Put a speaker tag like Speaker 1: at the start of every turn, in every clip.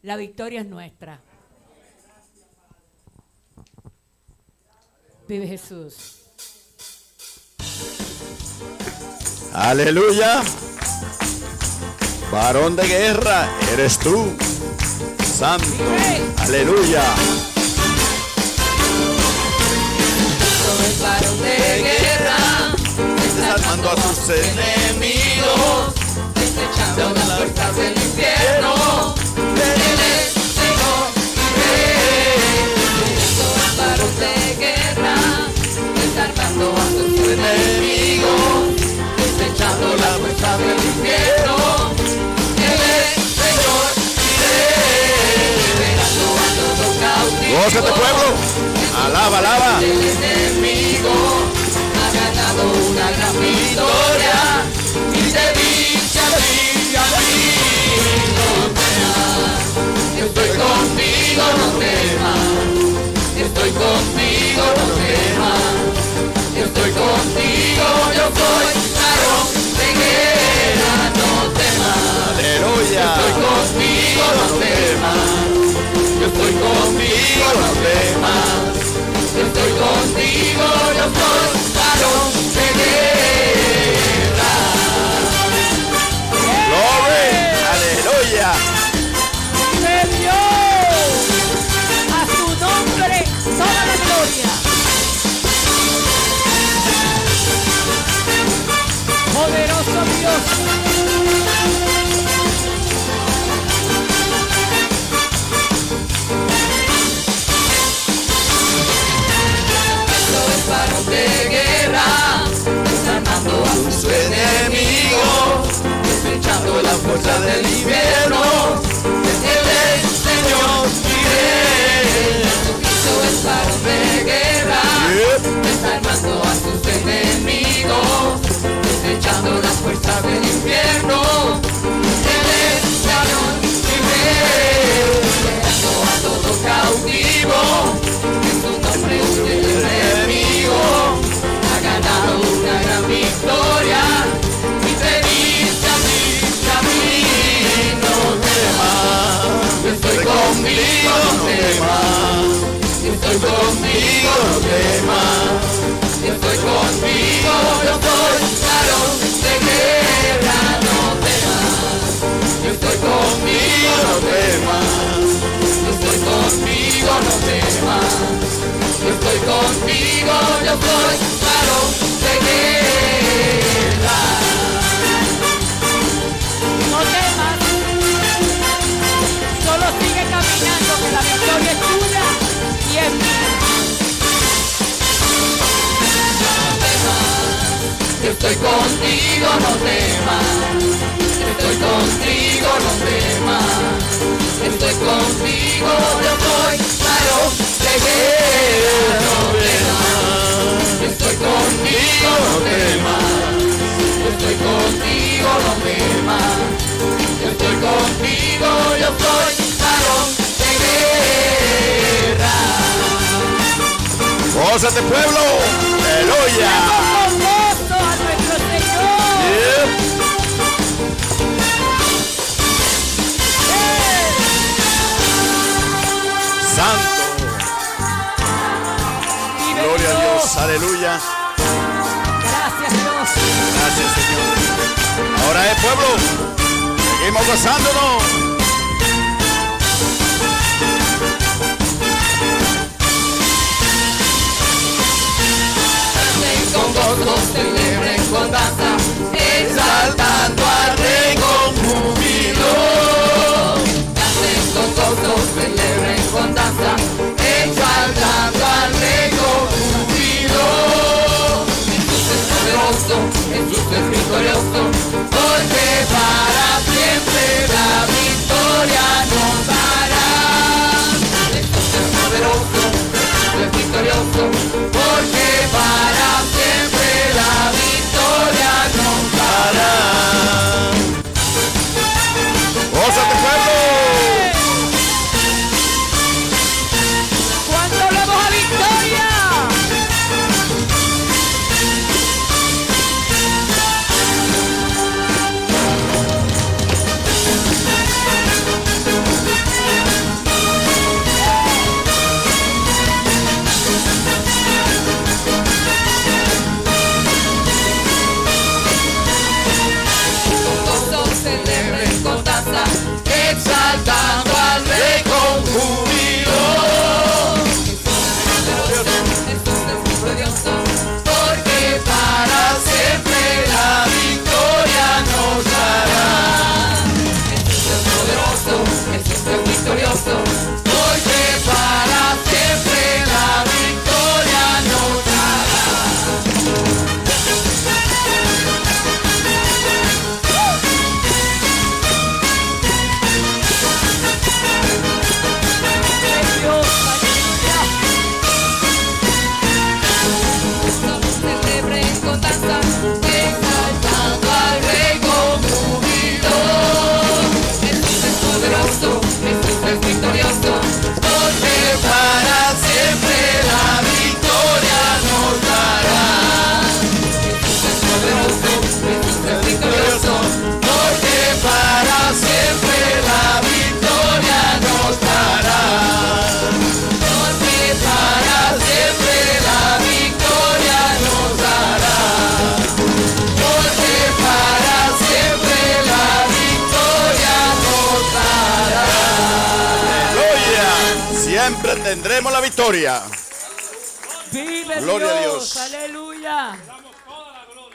Speaker 1: La victoria es nuestra. Vive Jesús.
Speaker 2: Aleluya. Varón de guerra eres tú, santo. Aleluya.
Speaker 3: Soy varón de guerra, desarmando a tus enemigos, desechando las fuerzas del infierno. Él es Señor y Rey. Soy varón de guerra, desarmando a tus enemigos, desechando las fuerzas del infierno. Él es Señor y Rey, liberando a todo cautivo.
Speaker 2: Gózate, pueblo. Alaba, alaba.
Speaker 3: El enemigo ha ganado una gran victoria y te dice a mí no temas. Estoy contigo, no temas. Estoy contigo, no temas. Estoy contigo, yo soy varón de guerra, no temas.
Speaker 2: Aleluya.
Speaker 3: Estoy contigo, no temas. Yo estoy contigo, no temas. Yo estoy contigo, yo soy varón de guerra.
Speaker 2: Gloria. Aleluya.
Speaker 1: ¡De Dios! A su nombre toda la gloria. Poderoso Dios.
Speaker 3: Varón de guerra, desarmando a sus enemigos, desechando las fuerzas del infierno. Él es Señor y Rey. Jesucristo es varón de guerra, desarmando a sus enemigos, desechando las fuerzas del infierno. Él es varón y Rey, liberando a todo cautivo. En su nombre usted es enemigo ha ganado una gran victoria y te dice a mí no temas. Yo estoy conmigo, no temas. Yo estoy conmigo, no temas. Yo estoy contigo, yo soy varón de guerra, no temas. Yo estoy conmigo, no temas. Yo estoy contigo, no temas. Yo estoy contigo, yo soy varón de guerra.
Speaker 1: No temas. Solo sigue caminando, que la victoria es tuya y es mía.
Speaker 3: Yo estoy contigo, no temas. Estoy contigo, no temas. Estoy contigo, yo soy varón de guerra, no temas. Estoy contigo, no temas. Estoy contigo, no temas. Estoy contigo, yo soy varón de guerra.
Speaker 2: Gózate, pueblo. Aleluya.
Speaker 1: Con gozo a nuestro Señor.
Speaker 2: Santo.
Speaker 1: Vive
Speaker 2: Gloria a
Speaker 1: Dios.
Speaker 2: Dios. Aleluya.
Speaker 1: Gracias Dios.
Speaker 2: Gracias, Señor. Ahora es, pueblo. Seguimos gozándonos.
Speaker 3: Con gozo celebren con danza, exaltando al Rey con júbilo. Canten con gozo, celebren con danza, exaltando al Rey con júbilo. Jesús es poderoso, Jesús es victorioso, porque para siempre la victoria. exaltando al Rey con júbilo. Jesús es glorioso, porque para siempre la victoria nos dará. Jesús es poderoso, Jesús es victorioso, porque para siempre la victoria nos dará.
Speaker 1: Dios, aleluya.
Speaker 3: Celebren con danza, exaltando al Rey con júbilo. Jesús es poderoso, Jesús es victorioso, porque para siempre la victoria nos dará. Jesús es poderoso, Jesús es victorioso, porque para siempre la victoria nos dará. Porque para siempre la victoria nos dará. Porque para siempre la victoria nos dará.
Speaker 2: Aleluya. Siempre tendremos la victoria.
Speaker 1: Vive
Speaker 2: Gloria a
Speaker 1: Dios,
Speaker 2: Dios.
Speaker 1: aleluya.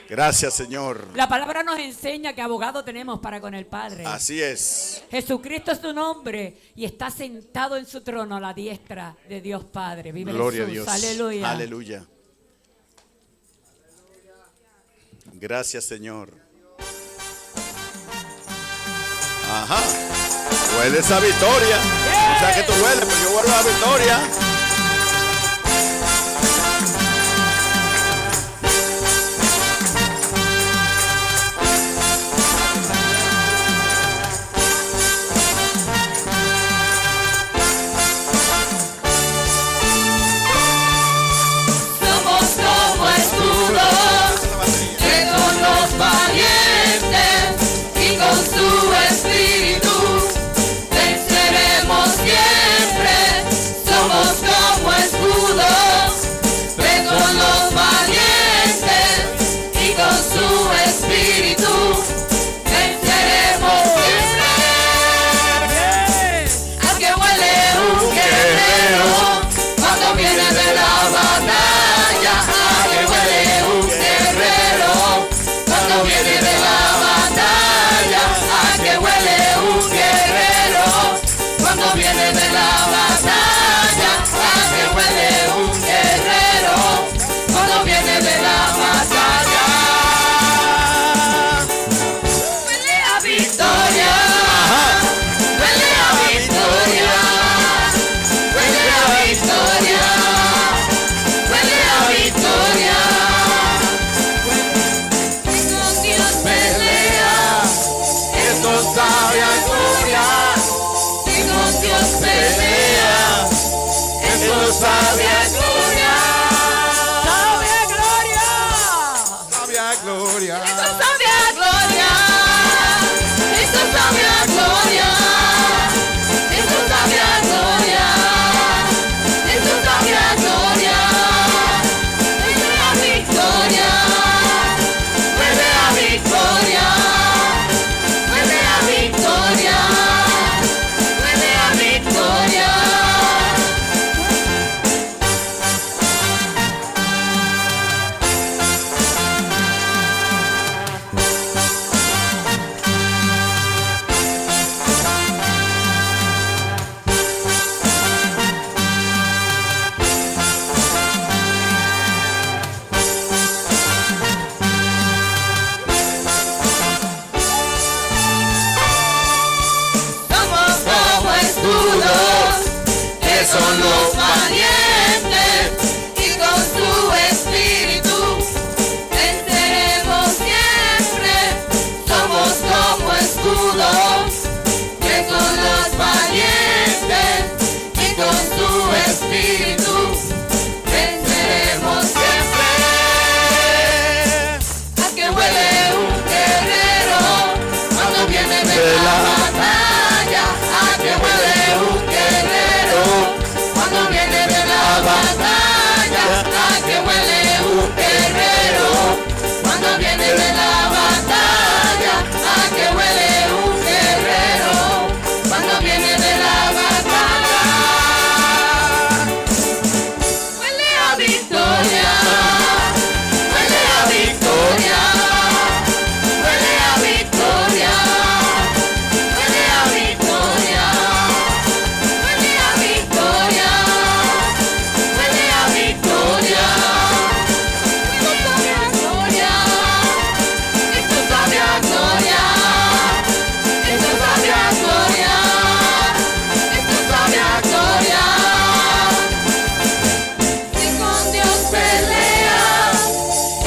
Speaker 2: Gracias, Señor.
Speaker 1: La palabra nos enseña que abogado tenemos para con el Padre.
Speaker 2: Así es.
Speaker 1: Jesucristo es tu nombre y está sentado en su trono a la diestra de Dios Padre. Vive
Speaker 2: Gloria a
Speaker 1: Jesús,
Speaker 2: Dios.
Speaker 1: aleluya.
Speaker 2: Aleluya. Gracias, Señor. Ajá. Huele esa victoria. O sea que tú hueles, pues yo huelo la victoria.
Speaker 3: Somos como escudos que con los valientes y con su espíritu venceremos siempre. Somos como escudos que con los valientes y con su espíritu venceremos siempre. ¿A qué huele un guerrero cuando viene de la batalla? ¿A qué huele un guerrero cuando viene de la batalla? ¿A qué huele un guerrero cuando viene de la batalla? ¿A qué huele un guerrero cuando viene de la batalla? Huele a victoria. Huele a victoria. Huele a victoria. Huele a victoria. Y con Dios pelea, esto sabe a gloria. Y con Dios pelea, esto sabe a gloria.
Speaker 1: ¡Sabe a gloria!
Speaker 2: Sabia gloria.
Speaker 3: Esto sabe a gloria. Esto sabe a gloria. Esto sabe a gloria. Esto sabe a gloria. Huele a victoria. Huele a victoria. Huele a victoria. Huele a victoria. viene de la batalla. Huele a victoria, huele a victoria, huele a victoria, huele a victoria, huele a victoria, huele a victoria. Esto sabe a gloria, esto sabe a gloria, esto sabe a gloria. Si con Dios peleas,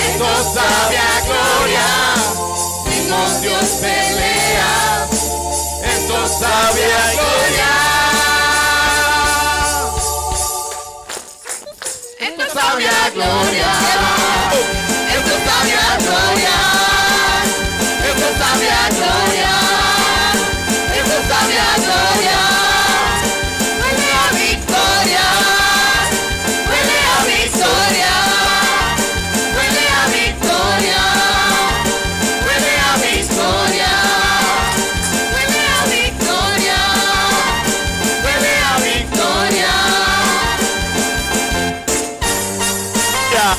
Speaker 3: esto sabe a gloria. Si con Dios peleas, esto sabe a gloria. Esto sabe a gloria. Esto sabe a gloria. Esto sabe a gloria. Esto sabe a gloria. Huele a victoria. Huele a victoria. Huele a victoria. Huele a victoria. Huele a victoria. Huele a victoria.
Speaker 2: Ya.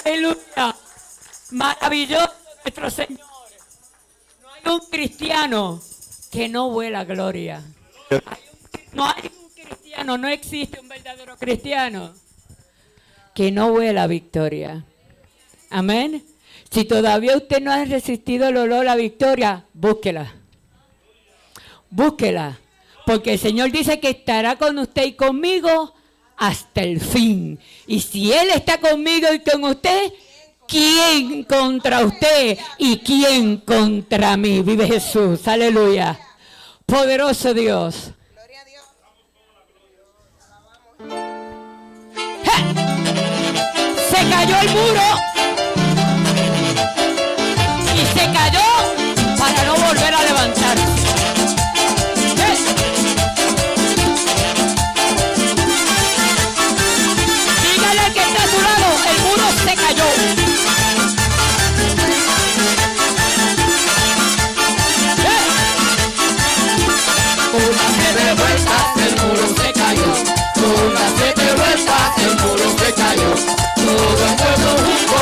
Speaker 1: Aleluya. Maravilloso nuestro Señor. No hay un cristiano que no vuela gloria. No hay un cristiano, no existe un verdadero cristiano que no vuela victoria. Amén. Si todavía usted no ha resistido el olor a la victoria, búsquela. Búsquela. Porque el Señor dice que estará con usted y conmigo hasta el fin. Y si Él está conmigo y con usted, ¿quién contra usted y quién contra mí? Vive Jesús. Aleluya. Poderoso Dios.
Speaker 4: Gloria a Dios.
Speaker 1: ¡Ja! Se cayó el muro. Y se cayó para no volver a levantarse. Dígale al que está a su lado, el muro se cayó.
Speaker 3: Unas 7 vueltas el muro se cayó. Unas 7 vueltas el muro se cayó. Todo el pueblo junto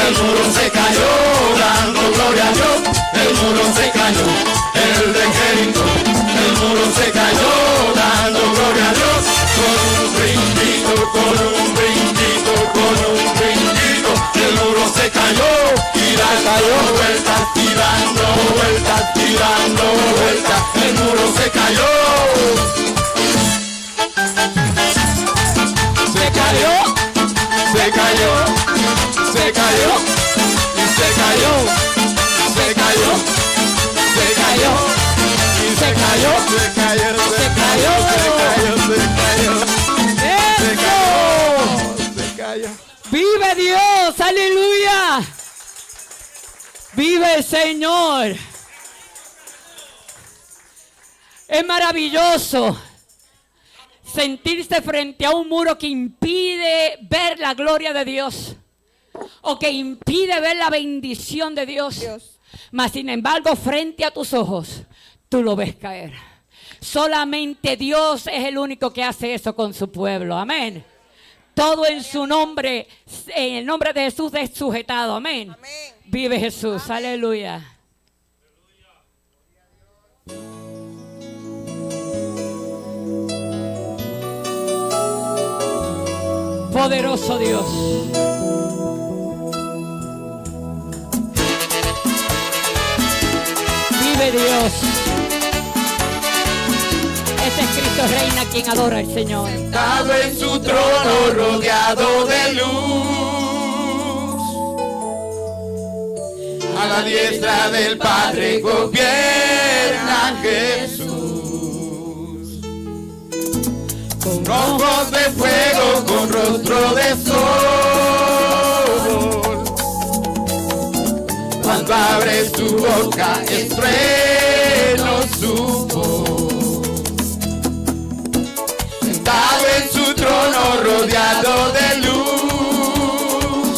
Speaker 3: el muro se cayó, dando gloria a Dios, el muro se cayó, el de Jericó, el muro se cayó, dando gloria a Dios, con un brinquito, con un brinquito, con un brinquito, el muro se cayó, y dando vueltas, y dando vueltas, y dando vueltas, el muro se cayó. Se cayó, se cayó, se cayó, y se cayó, se cayó, se cayó, y se cayó, se cayó, se cayó, se cayó, se cayó.
Speaker 1: ¡Vive Dios! ¡Aleluya! ¡Vive el Señor! Es maravilloso sentirse frente a un muro que impide ver la gloria de Dios o que impide ver la bendición de Dios. Mas sin embargo, frente a tus ojos, tú lo ves caer. Solamente Dios es el único que hace eso con su pueblo. Amén. Todo en su nombre, en el nombre de Jesús es sujetado. Amén.
Speaker 4: Amén.
Speaker 1: Vive Jesús. Amén. Aleluya. Poderoso Dios. Vive Dios. Este es Cristo Reina quien adora al Señor.
Speaker 3: Sentado en su trono rodeado de luz, a la diestra del Padre gobierna Jesús. Con ojos de fuego, con rostro de sol, cuando abre su boca es trueno su voz. Sentado en su trono rodeado de luz,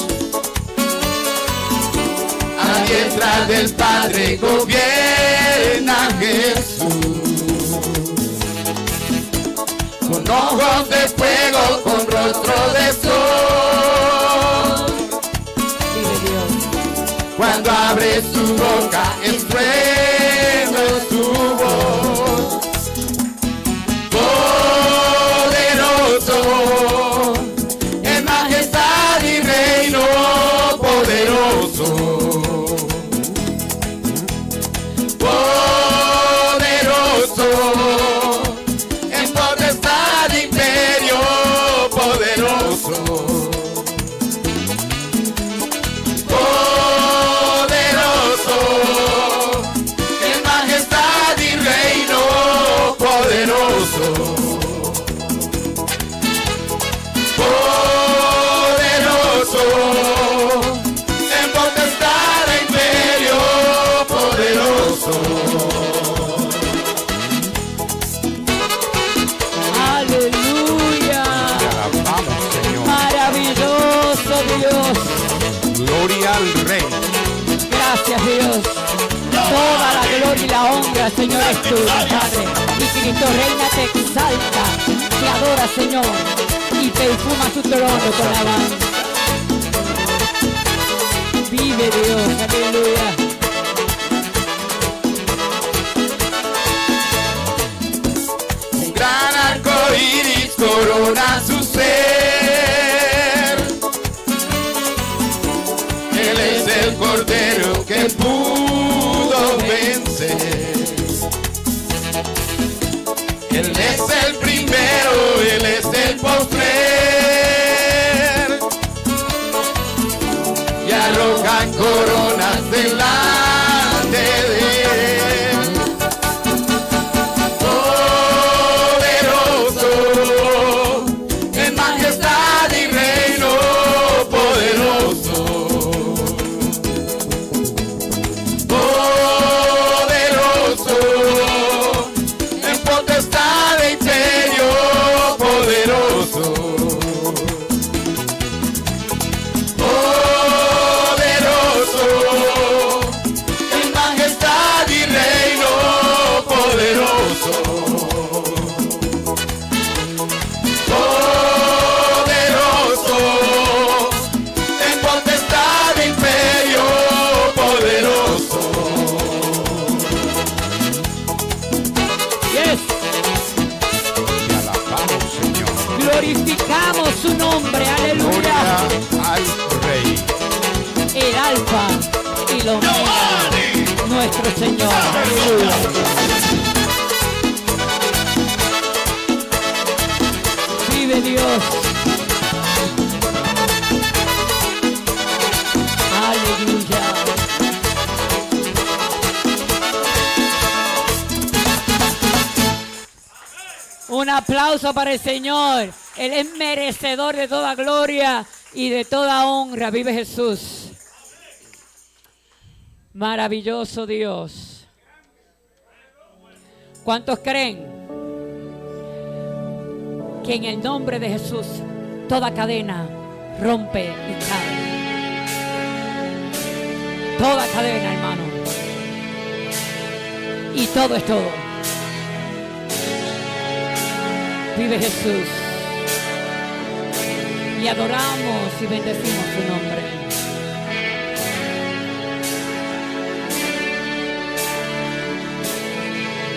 Speaker 3: a la diestra del Padre gobierna Jesús. Con ojos de fuego, con rostro de sol,
Speaker 1: Vive Dios.
Speaker 3: cuando abre su boca es trueno su voz. Poderoso, en majestad y reino poderoso. Poderoso, en potestad y imperio poderoso. Poderoso, en majestad y reino poderoso. Poderoso, en potestad e imperio poderoso.
Speaker 1: Aleluya.
Speaker 2: Alabamos, Señor.
Speaker 1: Maravilloso Dios.
Speaker 2: Gloria al Rey.
Speaker 1: Gracias Dios. Toda la gloria y la honra, Señor, es tuya, Padre. Y Cristo Reina te exalta, te adora, Señor, y perfuma su trono con alabanza. Vive Dios, aleluya.
Speaker 3: Un gran arco iris corona su ser. Él es el cordero que pudo vencer. Él es el primero, Él es el postrer. Y arrojan coronas delante de Él. Poderoso, en majestad y reino poderoso. Poderoso, en potestad e imperio poderoso. Poderoso,
Speaker 1: nombre, aleluya.
Speaker 2: Gloria al Rey.
Speaker 1: El alfa y la omega, nuestro Señor. Aleluya. Vive Dios. Aleluya. Un aplauso para el Señor. Él es merecedor de toda gloria y de toda honra. Vive Jesús. Maravilloso Dios. ¿Cuántos creen que en el nombre de Jesús toda cadena rompe y cae? Toda cadena, hermano. Y todo es todo. Vive Jesús. Y adoramos y bendecimos su nombre.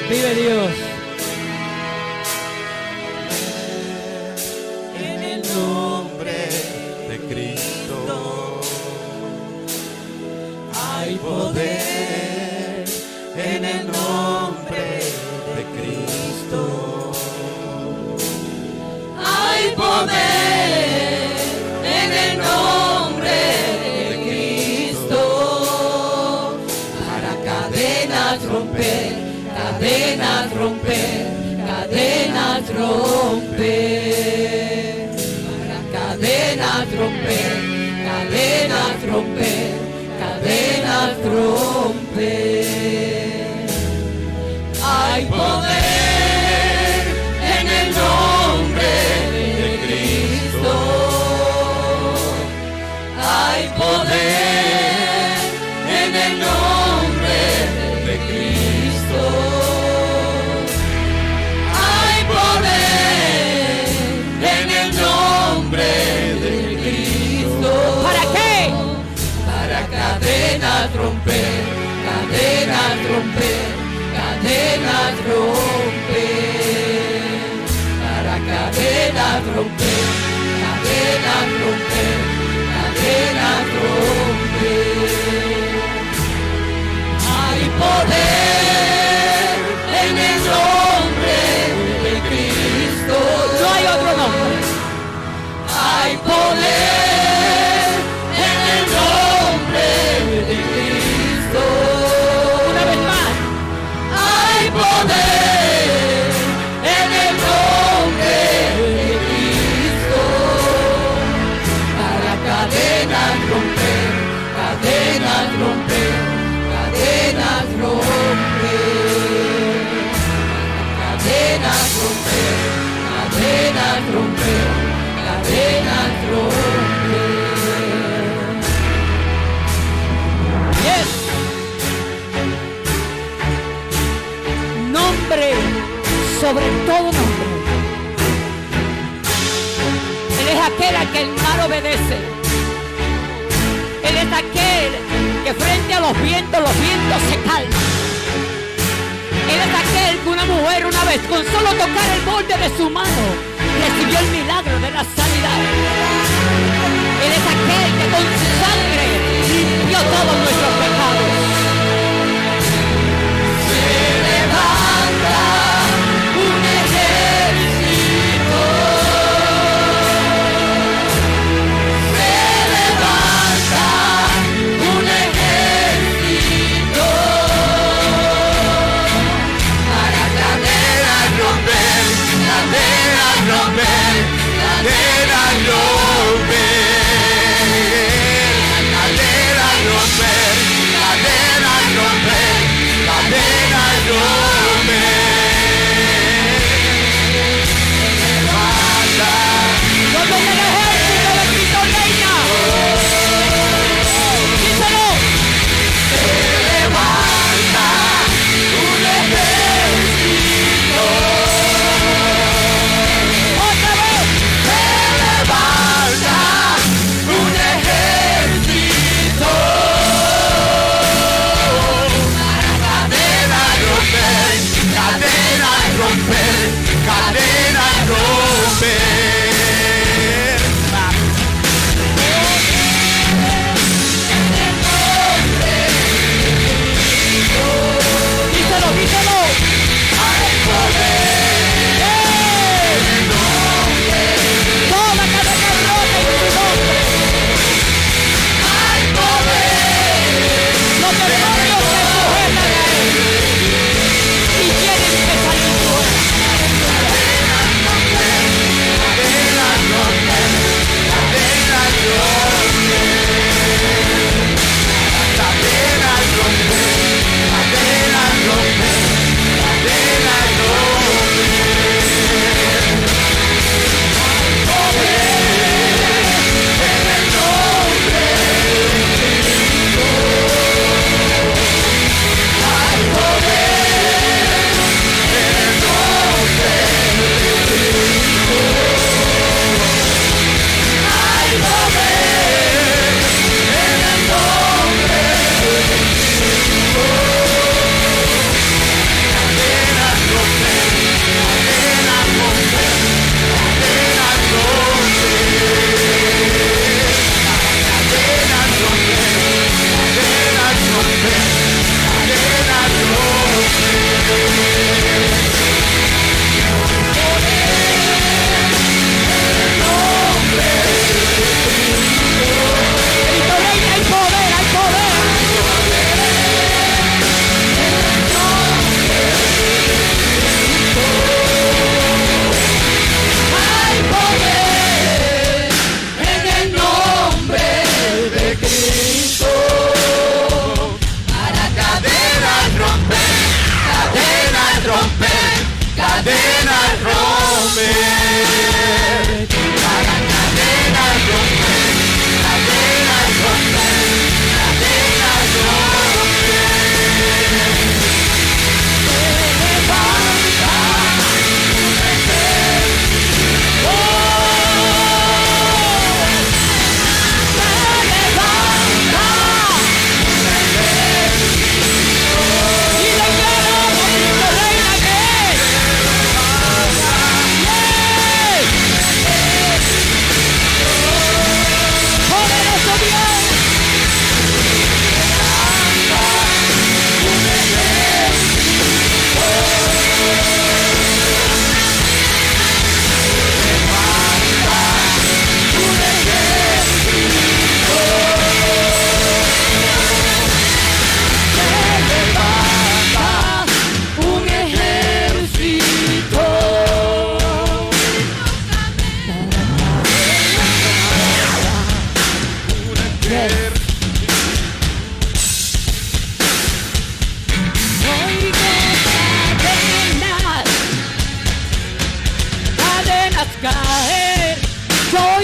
Speaker 1: Vive Dios.
Speaker 2: En el nombre de Cristo hay poder. En el nombre de Cristo
Speaker 3: Hay poder en el nombre de Cristo para cadenas romper, cadenas romper, cadenas romper, para cadenas romper, cadenas romper, cadenas romper. Hay poder en el nombre de Cristo. Hay poder en el nombre de Cristo. Hay poder en el nombre de Cristo.
Speaker 1: ¿Para qué?
Speaker 3: Para cadenas romper, cadenas romper, cadenas romper. Para cadenas romper, cadenas romper, cadenas romper. Hay poder en el nombre de Cristo.
Speaker 1: No hay otro nombre.
Speaker 3: Hay poder en el nombre de Cristo.
Speaker 1: Una vez más.
Speaker 3: Hay poder en el nombre de Cristo para cadenas romper, cadenas romper, cadenas romper, cadenas romper, cadenas romper, cadenas romper.
Speaker 1: Yes. Nombre sobre todo nombre. Él es aquel al que el mar obedece. Él es aquel que frente a los vientos se calman. Él es aquel que una mujer una vez con solo tocar el borde de su mano recibió el milagro de la sanidad. Él es aquel que con su sangre limpió todos nuestros pecados.
Speaker 3: Se levanta un ejército. Se levanta un ejército para cadenas romper, cadenas romper, cadenas romper, cadenas romper, cadenas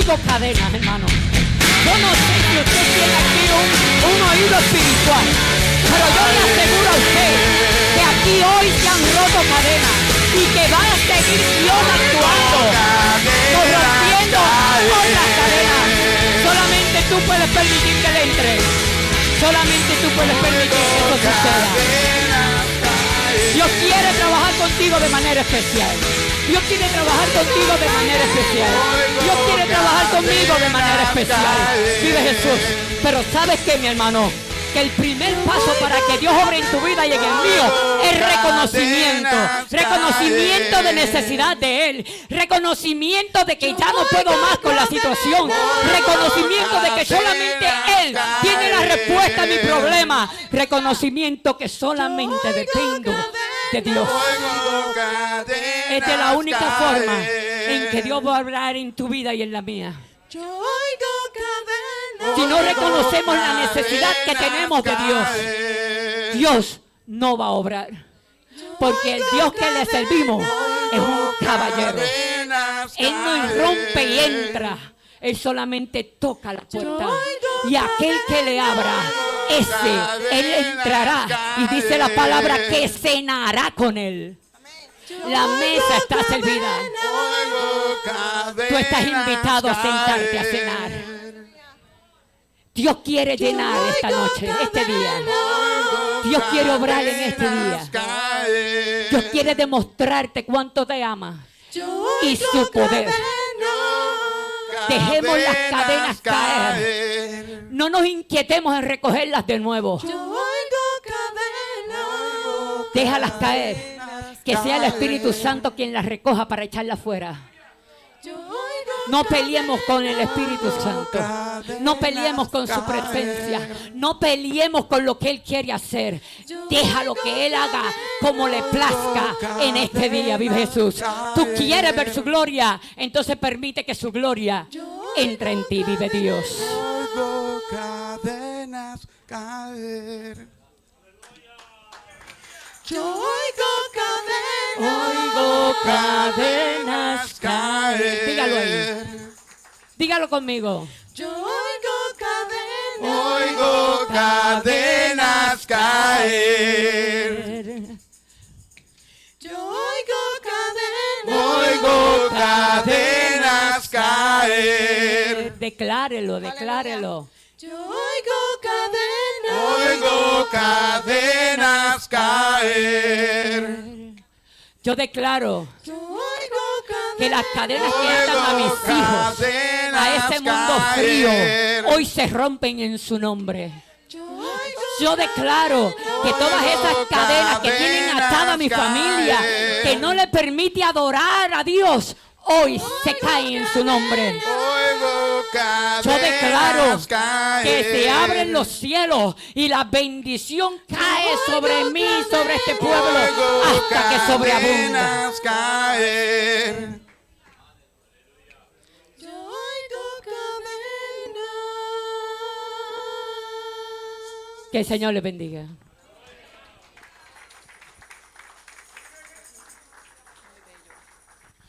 Speaker 1: oigo cadenas, hermano. Yo no sé si usted tiene aquí un oído espiritual, pero yo le aseguro a usted que aquí hoy se han roto cadenas y que va a seguir Dios actuando, corrompiendo otras cadenas. Solamente tú puedes permitir que le entre. Solamente tú puedes permitir que eso suceda. Dios quiere trabajar contigo de manera especial. Dios quiere trabajar contigo de manera especial. Dios quiere trabajar conmigo de manera especial. Vive Jesús. Pero ¿sabes qué, mi hermano? Que el primer paso para que Dios obre en tu vida y en el mío es reconocimiento. Reconocimiento de necesidad de Él. Reconocimiento de que ya no puedo más con la situación. Reconocimiento de que solamente Él tiene la respuesta a mi problema. Reconocimiento que solamente dependo de Dios. Es de la única forma en que Dios va a obrar en tu vida y en la mía. Si no reconocemos la necesidad que tenemos de Dios, Dios no va a obrar. Porque el Dios que le servimos es un caballero. Él no irrumpe y entra. Él solamente toca la puerta. Y aquel que le abra, Él entrará. Y dice la palabra que cenará con Él. La mesa está servida. Tú estás invitado a sentarte a cenar. Dios quiere llenar esta noche, este día. Dios quiere obrar en este día. Dios quiere demostrarte cuánto te ama y su poder. Dejemos las cadenas caer. No nos inquietemos en recogerlas de nuevo. Déjalas caer. Que sea el Espíritu Santo quien las recoja para echarlas fuera. No peleemos con el Espíritu Santo. No peleemos con su presencia. No peleemos con lo que Él quiere hacer. Déjalo que Él haga como le plazca en este día, vive Jesús. Tú quieres ver su gloria, entonces permite que su gloria entre en ti, vive Dios.
Speaker 3: Oigo cadenas caer. Yo
Speaker 1: Oigo cadenas caer. Dígalo ahí. Dígalo conmigo.
Speaker 3: Yo oigo cadenas caer. Yo oigo cadenas caer.
Speaker 1: Declárelo, declárelo.
Speaker 3: Yo oigo cadenas caer.
Speaker 1: Yo declaro que las cadenas que atan a mis hijos, a ese mundo frío, hoy se rompen en su nombre. Yo declaro que todas esas cadenas que tienen atada a mi familia, que no le permite adorar a Dios, hoy se caen en su nombre. Yo declaro que se abren los cielos y la bendición cae sobre mí, sobre este pueblo, hasta que sobreabunda. Que el Señor les bendiga.